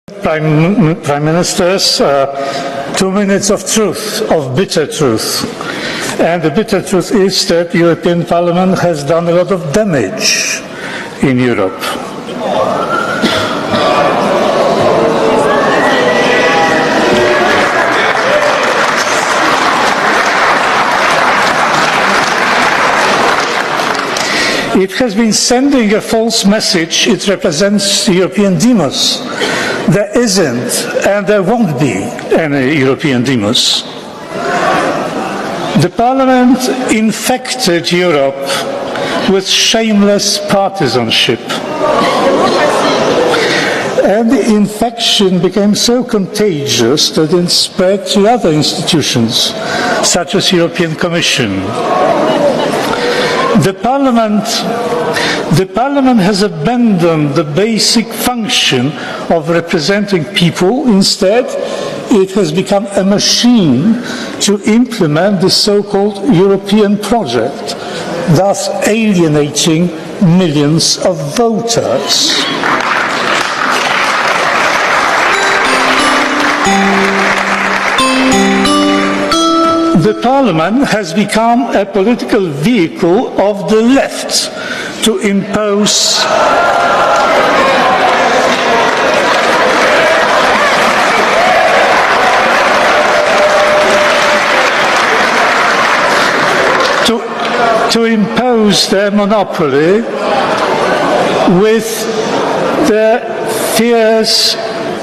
Prime Ministers, 2 minutes of truth, of bitter truth. And the bitter truth is that the European Parliament has done a lot of damage in Europe. It has been sending a false message. It represents the European demos. There isn't, and there won't be any European demos. The Parliament infected Europe with shameless partisanship. And the infection became so contagious that it spread to other institutions, such as the European Commission. The Parliament has abandoned the basic function of representing people. Instead, it has become a machine to implement the so-called European project, thus alienating millions of voters. The Parliament has become a political vehicle of the left to impose their monopoly with their fierce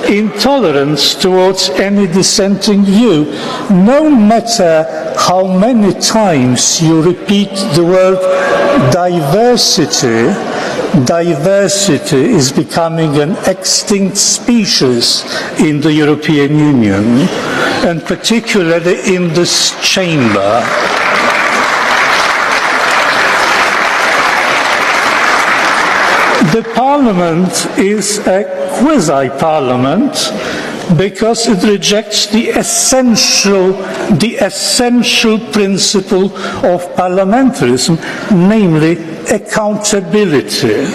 intolerance towards any dissenting view. No matter how many times you repeat the word diversity, diversity is becoming an extinct species in the European Union, and particularly in this chamber. The Parliament is a quasi-parliament because it rejects the essential principle of parliamentarism, namely accountability.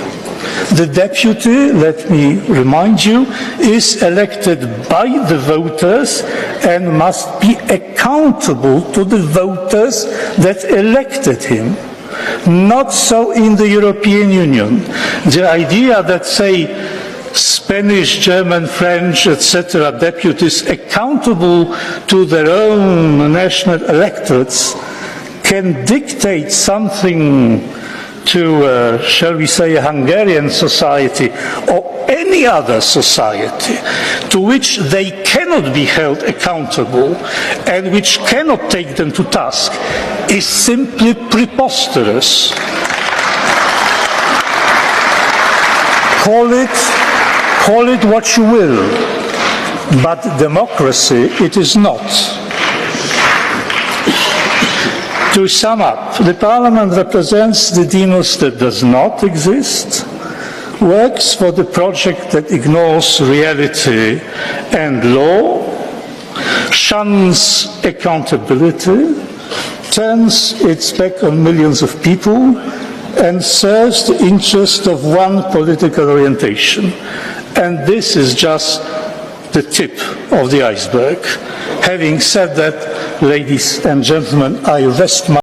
The deputy, let me remind you, is elected by the voters and must be accountable to the voters that elected him. Not so in the European Union. The idea that, say, Spanish, German, French, etc., deputies accountable to their own national electorates can dictate something to, shall we say, a Hungarian society or any other society to which they cannot be held accountable and which cannot take them to task is simply preposterous. Call it what you will, but democracy it is not. To sum up, the Parliament represents the demos that does not exist, works for the project that ignores reality and law, shuns accountability, turns its back on millions of people, and serves the interest of one political orientation. And this is just the tip of the iceberg. Having said that, ladies and gentlemen, I rest my